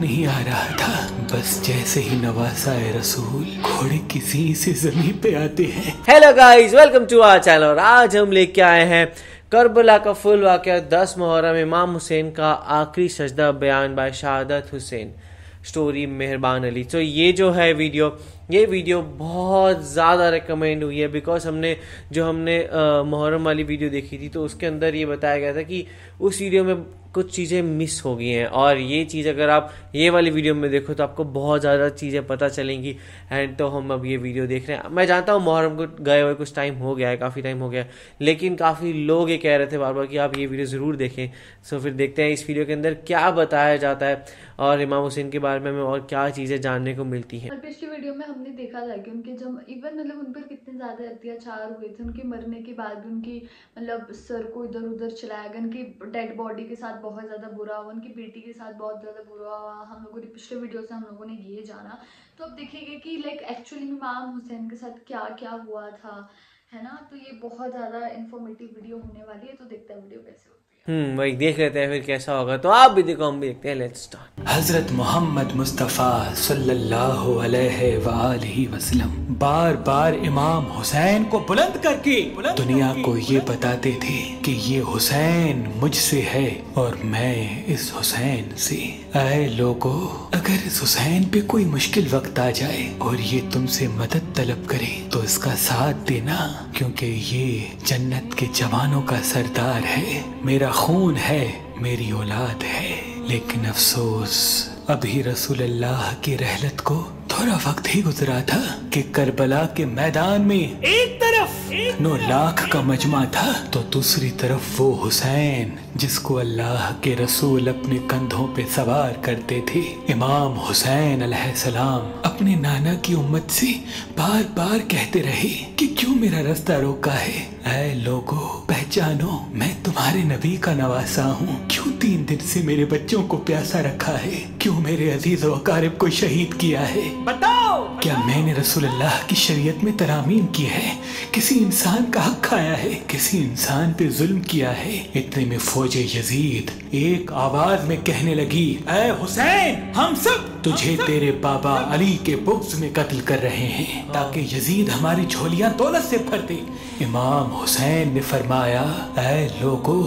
नहीं आ रहा था, बस जैसे ही नवासा रसूल घोड़े किसी से जमीन पे आते हैं। Hello guys, welcome to our channel. और आज हम लेके आए हैं करबला का फुल वाक़या 10 मुहर्रम इमाम हुसैन का आखिरी सजदा बयान बाय शहादत हुसैन स्टोरी मेहरबान अली। तो ये जो है ये वीडियो बहुत ज़्यादा रिकमेंड हुई है बिकॉज हमने मुहर्रम वाली वीडियो देखी थी तो उसके अंदर ये बताया गया था कि उस वीडियो में कुछ चीज़ें मिस हो गई हैं और ये चीज़ अगर आप ये वाली वीडियो में देखो तो आपको बहुत ज़्यादा चीज़ें पता चलेंगी। एंड तो हम अब ये वीडियो देख रहे हैं। मैं जानता हूँ मुहर्रम को गए हुए कुछ टाइम हो गया है, काफ़ी टाइम हो गया है, लेकिन काफ़ी लोग ये कह रहे थे बार बार कि आप ये वीडियो ज़रूर देखें। सो फिर देखते हैं इस वीडियो के अंदर क्या बताया जाता है और इमाम हुसैन के बारे में हमें और क्या चीज़ें जानने को मिलती हैं। और पिछली वीडियो में हमने देखा था कि उनके जब इवन उन पर कितने ज़्यादा अत्याचार हुए थे, उनके मरने के बाद भी उनकी सर को इधर उधर चलाया गया, उनकी डेड बॉडी के साथ बहुत ज़्यादा बुरा हुआ, उनकी बेटी के साथ बहुत ज़्यादा बुरा हुआ। हम लोगों ने पिछले वीडियो से हम लोगों ने ये जाना। तो अब देखेंगे कि एक्चुअली में इमाम हुसैन के साथ क्या क्या हुआ था, है ना। तो ये बहुत ज़्यादा इन्फॉर्मेटिव वीडियो होने वाली है। तो देखते हैं वीडियो कैसे होती है। वही देख लेते हैं फिर कैसा होगा। तो आप भी देखो, हम भी देखते हैं। Let's start. हजरत मोहम्मद मुस्तफ़ा सल्लल्लाहु अलैहि वसल्लम बार बार इमाम हुसैन को बुलंद करके दुनिया को ये बताते थे कि ये हुसैन मुझसे है और मैं इस हुसैन से। ऐ लोगो, अगर इस हुसैन पे कोई मुश्किल वक्त आ जाए और ये तुमसे मदद तलब करे तो इसका साथ देना, क्योंकि ये जन्नत के जवानों का सरदार है, मेरा खून है, मेरी औलाद है। लेकिन अफसोस अभी रसूलुल्लाह की रहलत को थोड़ा वक्त ही गुजरा था कि करबला के मैदान में एक तरफ 9 लाख का मजमा था तो दूसरी तरफ वो हुसैन जिसको अल्लाह के रसूल अपने कंधों पे सवार करते थे। इमाम हुसैन अलैहिस्सलाम अपने नाना की उम्मत से बार बार कहते रहे कि क्यों मेरा रास्ता रोका है। ऐ लोगो, पहचानो, मैं तुम्हारे नबी का नवासा हूँ। क्यों 3 दिन से मेरे बच्चों को प्यासा रखा है? क्यों मेरे अजीज व अकारिब को शहीद किया है? बताओ, क्या मैंने रसूलुल्लाह की शरीयत में तरामीम की है? किसी इंसान का हक खाया है? किसी इंसान पे जुल्म किया है? इतने में फौजे यजीद एक आवाज में कहने लगी, ऐ हुसैन, हम सब तुझे तेरे बाबा अली के बुग़्ज़ में कत्ल कर रहे हैं ताकि यजीद हमारी झोलियां दौलत से भर दे। इमाम हुसैन ने फरमाया, ऐ लोगो,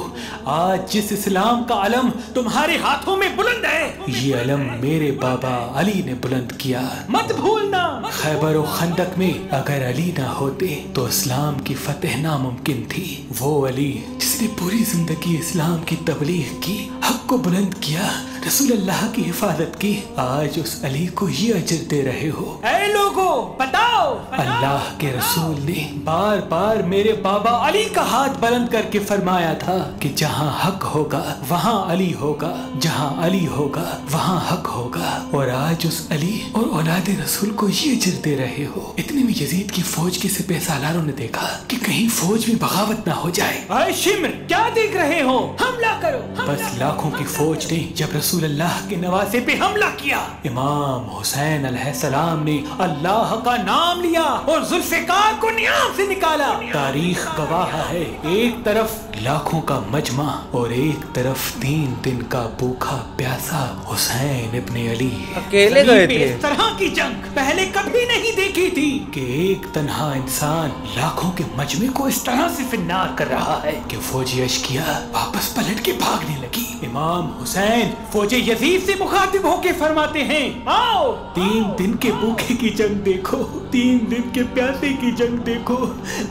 आज जिस इस्लाम का अलम तुम्हारे हाथों में बुलंद है, ये अलम मेरे बाबा अली ने बुलंद किया। मत भूलना, खैबर और खंदक में अगर अली ना होते तो इस्लाम की फतेह नामुमकिन थी। वो अली जिसने पूरी जिंदगी इस्लाम की तबलीग की, हक को बुलंद किया, रसूलुल्लाह की हिफाजत की, आज उस अली को ये अजर दे रहे हो। ऐ लोगो, बताओ, अल्लाह के रसूल ने बार बार मेरे बाबा अली का हाथ बुलंद करके फरमाया था कि जहाँ हक होगा वहाँ अली होगा, जहाँ अली होगा वहाँ हक होगा। और आज उस अली और औलाद रसूल को ये अजर दे रहे हो। इतने में यजीद की फौज के सिपह सालारों ने देखा कि कहीं फौज में बगावत ना हो जाए। ऐ शिम्र, क्या देख रहे हो? हमला करो। बस लाखों की फौज ने जब रसूलुल्लाह के नवासे पे हमला किया, इमाम हुसैन अलैहिस्सलाम ने अल्लाह का नाम लिया और जुल्फ़िकार को नियाम से निकाला। तारीख गवाह है, एक तरफ लाखों का मजमा और एक तरफ 3 दिन का भूखा प्यासा हुसैन इब्ने अली। अकेले गए थे। इस तरह की जंग पहले कभी नहीं देखी थी कि एक तन्हा इंसान लाखों के मजमे को इस तरह से फिन्नार कर रहा है कि फौजी अशकिया वापस पलट के भागने लगी। इमाम हुसैन फौजे यजीद से मुखातिब होके फरमाते हैं, आओ, 3 दिन के भूखे की जंग देखो, 3 दिन के प्यासे की जंग देखो,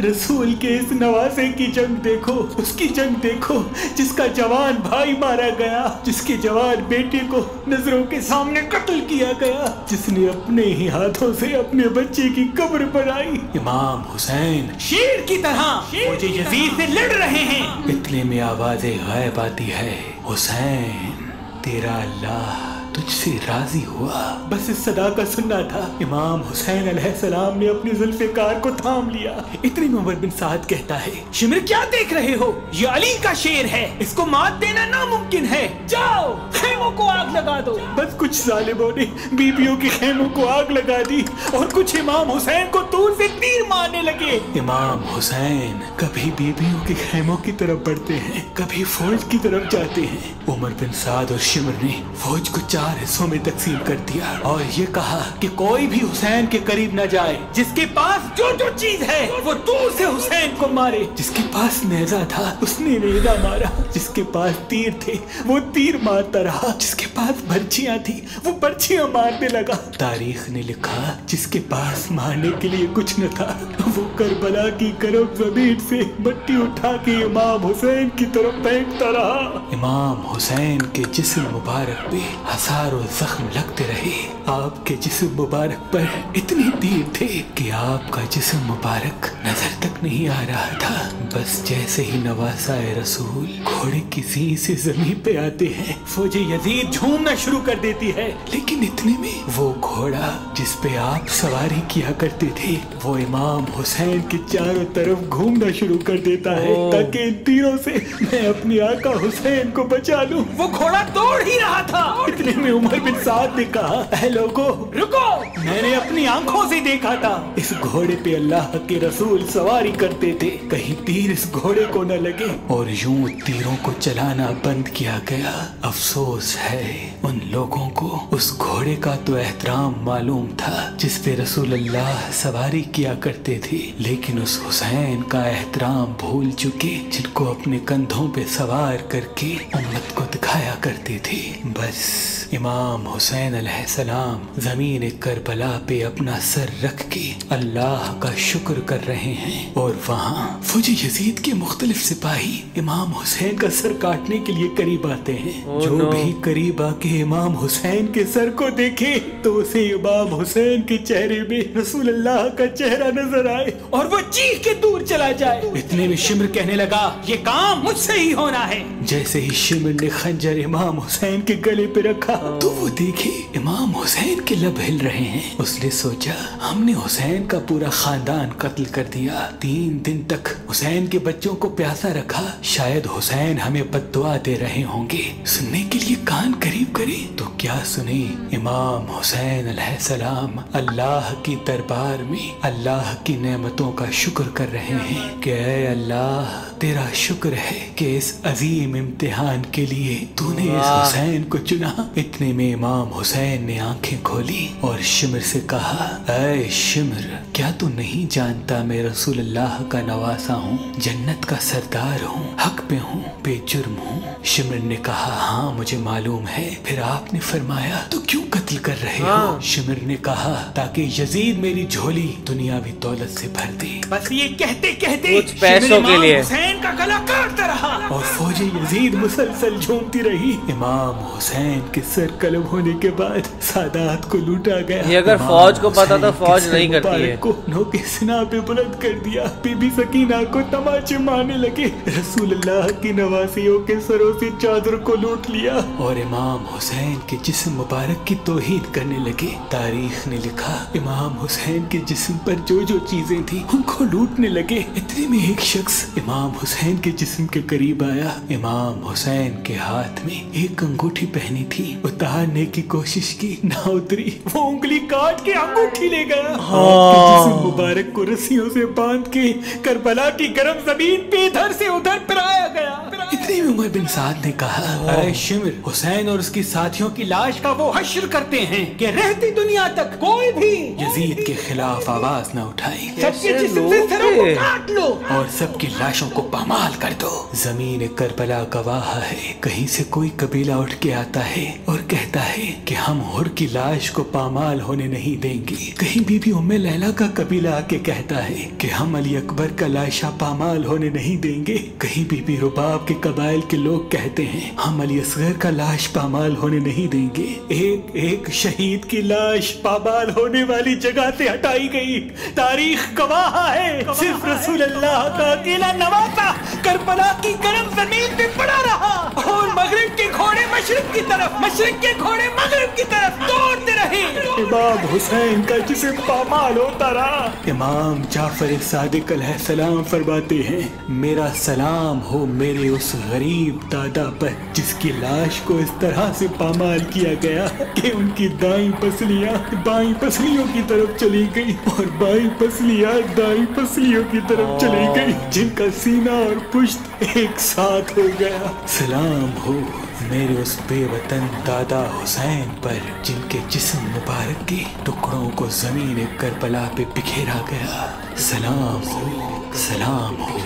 रसूल के इस नवासे की जंग देखो, उसकी जंग देखो जिसका जवान भाई मारा गया, जिसके जवान बेटे को नजरों के सामने कत्ल किया गया, जिसने अपने ही हाथों से अपने बच्चे की कब्र बनाई। इमाम हुसैन शेर की तरह मुझे यजीद से लड़ रहे हैं। इतने में आवाज़े गायब आती है, हुसैन, तेरा अल्लाह तुझसे राजी हुआ। बस इस सदा का सुनना था। इमाम हुसैन अलैहिस्सलाम ने अपनी जुल्फ़िकार को थाम लिया। इतनी में उमर बिन साद कहता है, शिमर, क्या देख रहे हो? ये अली का शेर है, इसको मात देना नामुमकिन है। जाओ, खेमों को आग लगा दो। बस कुछ जालिमों ने बीबियों के खेमों को आग लगा दी और कुछ इमाम हुसैन को दूर से तीर मारने लगे। इमाम हुसैन कभी बीबियों के खेमों की तरफ बढ़ते हैं, कभी फौज की तरफ जाते हैं। उमर बिन साद और शिमर ने फौज को 4 हिस्सों में तकसीम कर दिया और ये कहा कि कोई भी हुसैन के करीब न जाए, जिसके पास जो जो चीज है वो दूर से हुसैन को मारे। जिसके पास नेजा था उसने नेजा मारा, जिसके पास तीर थे वो तीर मारता रहा, जिसके पास बर्छियां थी वो बर्छियां मारने लगा। तारीख ने लिखा जिसके पास मारने के लिए कुछ न था वो करबला की करब जमीन से मट्टी उठा के इमाम हुसैन की तरफ फेंकता रहा। इमाम हुसैन के जिस्म मुबारक पे हजारों जख्म लगते रहे। आपके जिस्म मुबारक पर इतने तीर थे कि आपका जिस्म मुबारक नजर तक नहीं आ रहा था। बस जैसे ही नवासाए रसूल घोड़े की सींग से जमीन पे आते हैं, फौजे यजीद झूमना शुरू कर देती है। लेकिन इतने में वो घोड़ा जिस पे आप सवारी किया करते थे वो इमाम हुसैन के चारों तरफ घूमना शुरू कर देता है ताकि इन तीरों से मैं अपनी आका हुसैन को बचा लूं। वो घोड़ा दौड़ ही रहा था। इतने में उमर बिन साद ने कहा, ऐ लोगो रुको, मैंने अपनी आंखों से देखा था इस घोड़े पे अल्लाह के रसूल सवारी करते थे, कहीं तीर इस घोड़े को न लगे। और यूं तीरों को चलाना बंद किया गया। अफसोस है उन लोगों को उस घोड़े का तो एहतराम मालूम था जिस पे रसूल अल्लाह सवारी किया करते थे, लेकिन उस हुसैन का एहतराम भूल चुके जिनको अपने कंधों पे सवार करके उम्मत को दिखाया करते थे। बस इमाम हुसैन अलैहिस्सलाम जमीन करबला पे अपना सर रख के अल्लाह का शुक्र कर रहे हैं और वहाँ फौजी यजीद के मुख्तलिफ सिपाही इमाम हुसैन का सर काटने के लिए करीब आते हैं। जो भी करीब आके इमाम हुसैन के सर को देखे तो उसे इमाम हुसैन के चेहरे में रसूल अल्लाह का चेहरा नजर आए और वो चीख के दूर चला जाए। इतने में शिमर कहने लगा, ये काम मुझसे ही होना है। जैसे ही शिमर ने खंजर इमाम हुसैन के गले पे रखा तो वो देखे इमाम हुसैन के लब हिल रहे हैं। उसने सोचा हमने हुसैन का पूरा खानदान कत्ल कर दिया, 3 दिन तक हुसैन के बच्चों को प्यासा रखा, शायद हुसैन हमें बद्दुआ दे रहे होंगे। सुनने के लिए कान करीब करे तो क्या सुने, इमाम हुसैन अलैहिस्सलाम अल्लाह की दरबार में अल्लाह की नेमतों का शुक्र कर रहे हैं कि ऐ अल्लाह तेरा शुक्र है कि इस अजीम इम्तिहान के लिए तूने इस हुसैन को चुना। इतने में इमाम हुसैन ने आंखें खोली और शिमर से कहा, ऐ शिमर क्या तू नहीं जानता मैं रसूल अल्लाह का नवासा हूँ, जन्नत का सरदार हूँ, हक पे हूँ, बेजुर्म हूँ। शिमर ने कहा, हाँ मुझे मालूम है। फिर आपने फरमाया तो क्यों कत्ल कर रहे हो? शिमर ने कहा ताकि यजीद मेरी झोली दुनियावी दौलत से भर दे। बस ये कहते कहते कुछ पैसों के लिए हुसैन का गला काटता रहा और फौजी यजीद मुसलसल झूमती रही। इमाम हुसैन के सर कलम होने के बाद सादात को लूटा गया। ये अगर फौज को पता तो फौज नहीं करती है। को नोके सिना पे बुलंद कर दिया। बीबी सकीना को तमाचे मारने लगे। रसूल अल्लाह की नवासियों के सरों से चादर को लूट लिया और इमाम हुसैन के जिस्म मुबारक की तौहीद करने लगे। तारीख ने लिखा इमाम हुसैन के जिस्म पर जो जो चीजें थी उनको लूटने लगे। इतने में एक शख्स इमाम हुसैन के जिस्म के करीब आया। इमाम हुसैन के हाथ में एक अंगूठी पहनी थी, उतारने की कोशिश की, ना उतरी। वो उंगली काट के अंगूठी ले गया। आपके जिस्म मुबारक को रस्सियों से बांध के करबला की गर्म जमीन पे इधर से उधर पिराया गया। इतने में उमर बिन साद ने कहा, अरे शिमर हुसैन और उसकी साथियों की लाश का वो हश्र करते हैं कि रहती दुनिया तक कोई भी यजीद के खिलाफ आवाज न उठाए। सबके जिस्म से सरों को काट लो और सबकी लाशों को पामाल कर दो। जमीन करबला गवाह है। कहीं से कोई कबीला उठ के आता है और कहता है कि हम हुर की लाश को पामाल होने नहीं देंगे। कहीं बीबी उम्मे लैला का कबीला आके कहता है कि हम अली अकबर का लाशा पामाल होने नहीं देंगे। कहीं बीबी रुबाब के कबाइल के लोग कहते हैं हम अली असगर का लाश पामाल होने नहीं देंगे। एक एक शहीद की लाश पामाल होने वाली जगह से हटाई गई। तारीख गवाह है सिर्फ रसूल अल्लाह का अकेला नवासा करबला की गर्म जमीन पे पड़ा रहा और मगरिब के घोड़े मशरिक की तरफ, मशरिक के घोड़े मगरिब की तरफ दौड़ते रहे। इमाम हुसैन का जिसे पामाल होता रहा। इमाम जाफर सादिक अलैहिस्सलाम फरमाते हैं, मेरा सलाम हो मेरे उस गरीब दादा पर जिसकी लाश को इस तरह से पामाल किया गया कि उनकी दाईं पसलियां बाईं पसलियों की तरफ चली गई और बाईं पसलियां दाईं पसलियों की तरफ चली गई, जिनका सीना और पुश्त एक साथ हो गया। सलाम हो मेरे उस बेवतन दादा हुसैन पर, जिनके जिस्म मुबारक के टुकड़ों को जमीन करबला पे बिखेरा गया। सलाम हो, सलाम हो,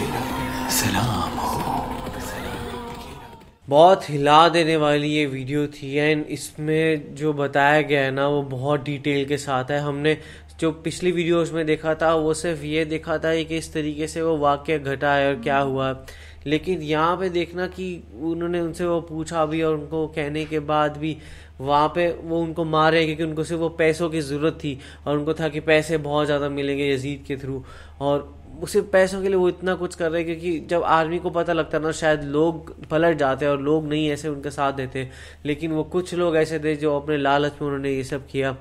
सलाम हो। बहुत हिला देने वाली ये वीडियो थी एंड इसमें जो बताया गया है ना वो बहुत डिटेल के साथ है। हमने जो पिछली वीडियोस में देखा था वो सिर्फ ये देखा था कि इस तरीके से वो वाकया घटा है और क्या हुआ, लेकिन यहाँ पे देखना कि उन्होंने उनसे वो पूछा भी और उनको कहने के बाद भी वहाँ पे वो उनको मारे क्योंकि उनको सिर्फ वो पैसों की ज़रूरत थी और उनको था कि पैसे बहुत ज़्यादा मिलेंगे यजीद के थ्रू, और सिर्फ पैसों के लिए वो इतना कुछ कर रहे हैं क्योंकि जब आर्मी को पता लगता ना शायद लोग पलट जाते और लोग नहीं ऐसे उनके साथ देते, लेकिन वो कुछ लोग ऐसे थे जो अपने लालच में उन्होंने ये सब किया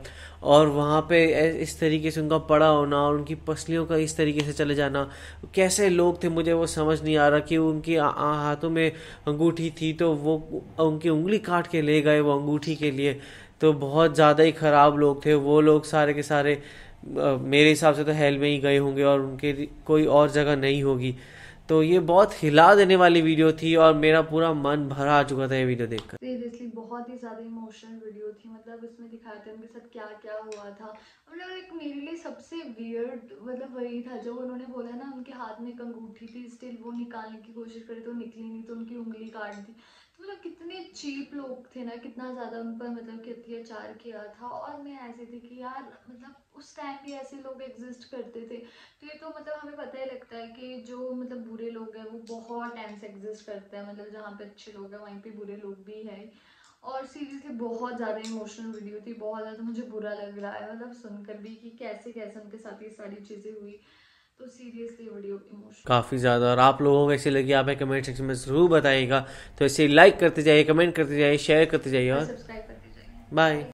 और वहाँ पे इस तरीके से उनका पड़ा होना और उनकी पसलियों का इस तरीके से चले जाना। कैसे लोग थे मुझे वो समझ नहीं आ रहा कि उनकी हाथों में अंगूठी थी तो वो उनकी उंगली काट के ले गए वो अंगूठी के लिए, तो बहुत ज़्यादा ही ख़राब लोग थे वो लोग। सारे के सारे मेरे हिसाब से तो हेल में ही गए होंगे और उनके कोई और जगह नहीं होगी। तो ये बहुत हिला देने वाली वीडियो थी और मेरा पूरा मन भरा आ चुका था ये वीडियो देखकर। सीरियसली बहुत ही ज़्यादा इमोशनल वीडियो थी, मतलब इसमें दिखाया था उनके साथ क्या क्या हुआ था। मतलब एक मेरे लिए सबसे वियर्ड मतलब वही था जो उन्होंने बोला ना उनके हाथ में एक अंगूठी थी, स्टिल वो निकालने की कोशिश करी तो निकली नहीं तो उनकी उंगली काट दी। तो मतलब कितने चीप लोग थे ना, कितना ज़्यादा उन पर मतलब कि अत्याचार किया था। और मैं ऐसी थी कि यार मतलब उस टाइम भी ऐसे लोग एग्जिस्ट करते थे, तो ये तो मतलब हमें पता ही लगता है कि जो मतलब बुरे लोग हैं वो बहुत टाइम से एग्जिस्ट करते हैं, मतलब जहाँ पे अच्छे लोग हैं वहीं पे बुरे लोग भी हैं। और सीरियसली बहुत ज़्यादा इमोशनल वीडियो थी, बहुत ज़्यादा मुझे बुरा लग रहा है मतलब सुनकर भी कि कैसे कैसे उनके साथ ये सारी चीज़ें हुई। तो सीरियसली वीडियो इमोशनल काफ़ी ज़्यादा। और आप लोगों को कैसी लगी आप कमेंट सेक्शन में ज़रूर बताइएगा। तो ऐसे लाइक करते जाइए, कमेंट करते जाइए, शेयर करते जाइए और सब्सक्राइब करते जाइए। बाय।